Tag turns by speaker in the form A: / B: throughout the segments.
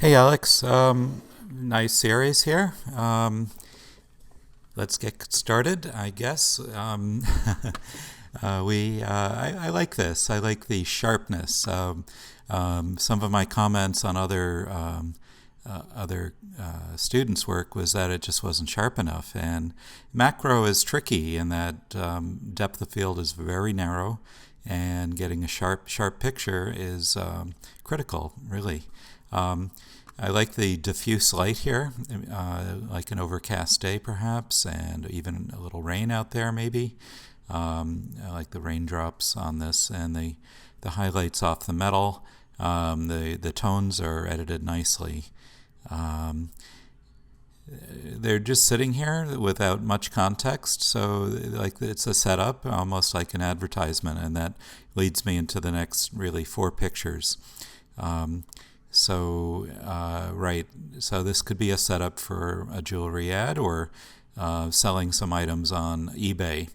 A: Hey Alex, nice series here. Let's get started, I guess. I like this. I like the sharpness. Some of my comments on other students' work was that it just wasn't sharp enough. And macro is tricky in that depth of field is very narrow, and getting a sharp picture is critical, really. Um, I like the diffuse light here, like an overcast day perhaps, and even a little rain out there maybe. I like the raindrops on this and the highlights off the metal. The tones are edited nicely. Um, they're just sitting here without much context, so like it's a setup, almost like an advertisement, and that leads me into the next really four pictures. Um, right, so this could be a setup for a jewelry ad or selling some items on eBay.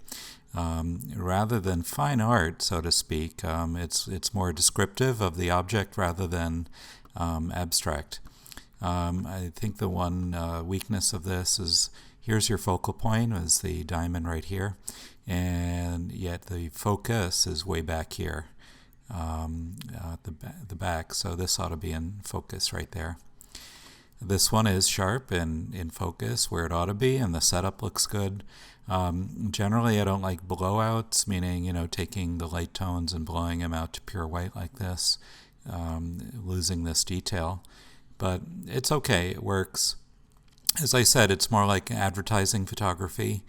A: Rather than fine art, so to speak, it's more descriptive of the object rather than abstract. I think the one weakness of this is here's your focal point, is the diamond right here, and yet the focus is way back here at the back, so this ought to be in focus right there. This one is sharp and in focus where it ought to be, and the setup looks good. Generally, I don't like blowouts, meaning, taking the light tones and blowing them out to pure white like this, losing this detail. But it's okay, it works. As I said, it's more like advertising photography.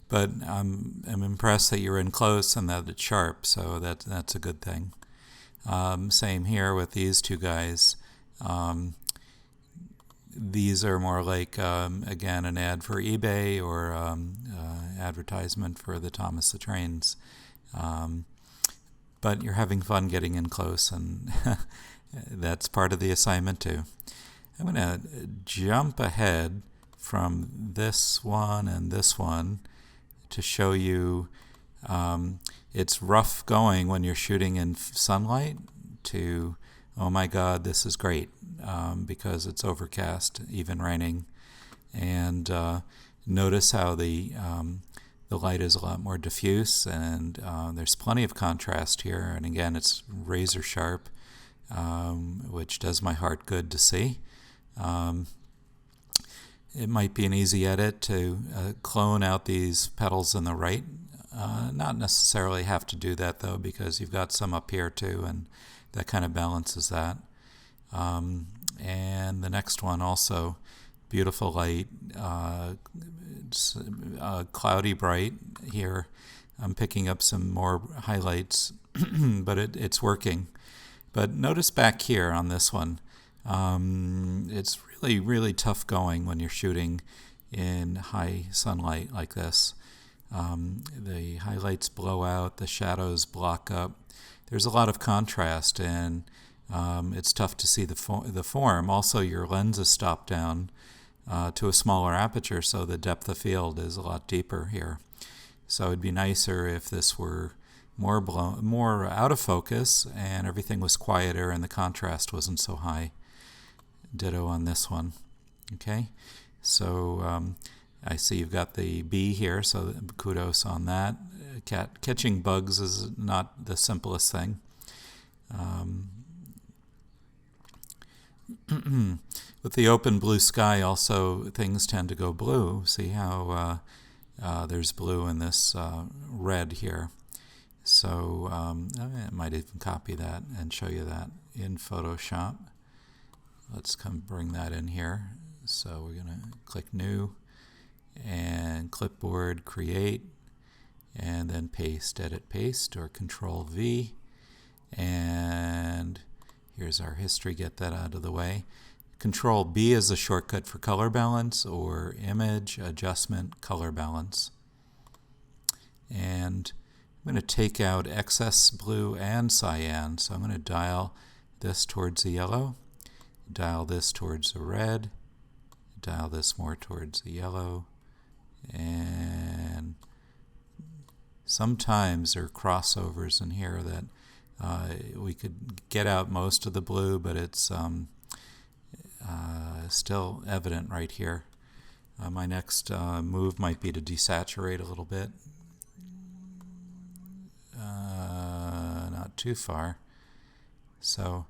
A: But I'm impressed that you're in close and that it's sharp, so that's a good thing. Same here with these two guys. These are more like, again, an ad for eBay or advertisement for the Thomas the Trains. But you're having fun getting in close, and that's part of the assignment too. I'm going to jump ahead from this one and this one to show you it's rough going when you're shooting in sunlight to, oh my God, this is great, because it's overcast, even raining. And notice how the light is a lot more diffuse, and there's plenty of contrast here. And again, it's razor sharp, which does my heart good to see. It might be an easy edit to clone out these petals in the right. Not necessarily have to do that though, because you've got some up here too, and that kind of balances that. And the next one also, beautiful light, cloudy bright here. I'm picking up some more highlights, but it's working. But notice back here on this one, it's really, really tough going when you're shooting in high sunlight like this. The highlights blow out, the shadows block up. There's a lot of contrast, and it's tough to see the form. Also, your lens is stopped down to a smaller aperture, so the depth of field is a lot deeper here. So it'd be nicer if this were more out of focus and everything was quieter and the contrast wasn't so high. Ditto on this one. Okay, so I see you've got the bee here, so kudos on that. Catching bugs is not the simplest thing. With the open blue sky, also things tend to go blue. See how there's blue in this red here. So I might even copy that and show you that in Photoshop. Let's come bring that in here. So we're going to click New and Clipboard, Create, and then Paste, Edit, Paste, or Control V. And here's our history, get that out of the way. Control B is a shortcut for color balance, or Image, Adjustment, Color Balance. And I'm going to take out excess blue and cyan, so I'm going to dial this towards the yellow, dial this towards the red, dial this more towards the yellow, and sometimes there are crossovers in here that we could get out most of the blue, but it's still evident right here. My next move might be to desaturate a little bit. Not too far. So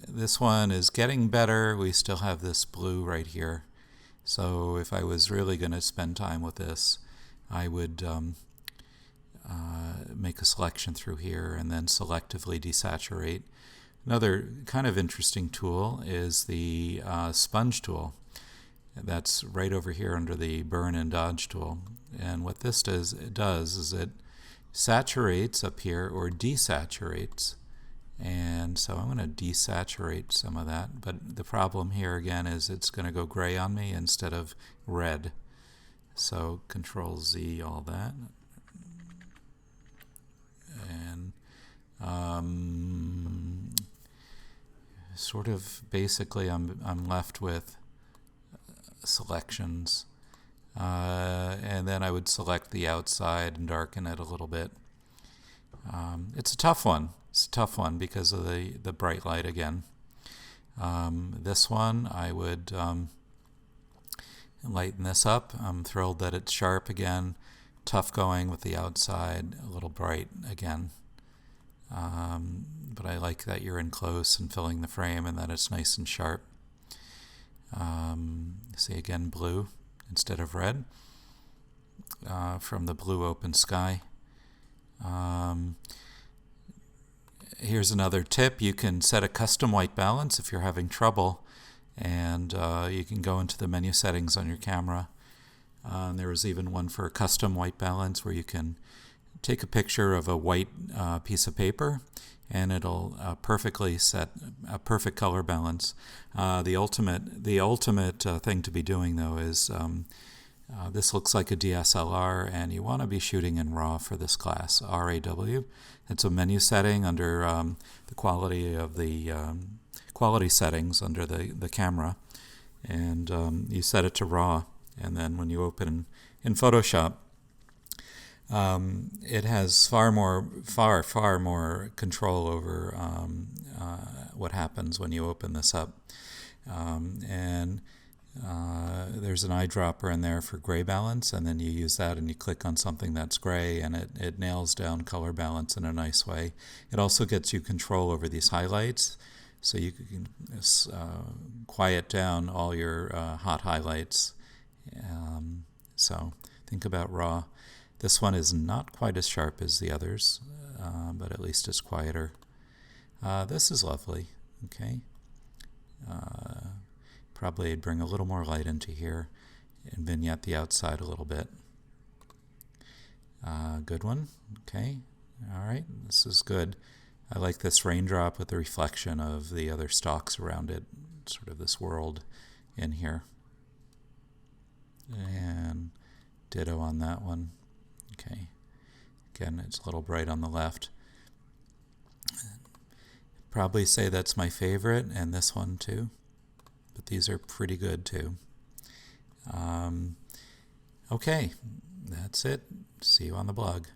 A: this one is getting better. We still have this blue right here. So if I was really going to spend time with this, I would make a selection through here and then selectively desaturate. Another kind of interesting tool is the sponge tool. That's right over here under the burn and dodge tool. And what this does is it saturates up here or desaturates. And so I'm going to desaturate some of that. But the problem here again is it's going to go gray on me instead of red. So Control Z, all that. And sort of basically I'm left with selections. And then I would select the outside and darken it a little bit. It's a tough one. It's a tough one because of the bright light again. This one I would lighten this up. I'm thrilled that it's sharp again. Tough going with the outside, a little bright again. But I like that you're in close and filling the frame and that it's nice and sharp. See again blue instead of red from the blue open sky. Here's another tip. You can set a custom white balance if you're having trouble, and you can go into the menu settings on your camera. There is even one for a custom white balance where you can take a picture of a white piece of paper and it'll perfectly set a perfect color balance. The ultimate thing to be doing though is this looks like a DSLR and you want to be shooting in RAW for this class, RAW. It's a menu setting under the quality of the quality settings under the camera, and you set it to RAW, and then when you open in Photoshop, it has far more control over what happens when you open this up. There's an eyedropper in there for gray balance, and then you use that and you click on something that's gray and it nails down color balance in a nice way. It also gets you control over these highlights, so you can quiet down all your hot highlights. So think about RAW. This one is not quite as sharp as the others, but at least it's quieter. This is lovely. Okay. Probably I'd bring a little more light into here and vignette the outside a little bit. Good one. Okay. All right. This is good. I like this raindrop with the reflection of the other stalks around it, sort of this world in here. And ditto on that one. Okay. Again, it's a little bright on the left. Probably say that's my favorite, and this one too. But these are pretty good too. Okay, that's it. See you on the blog.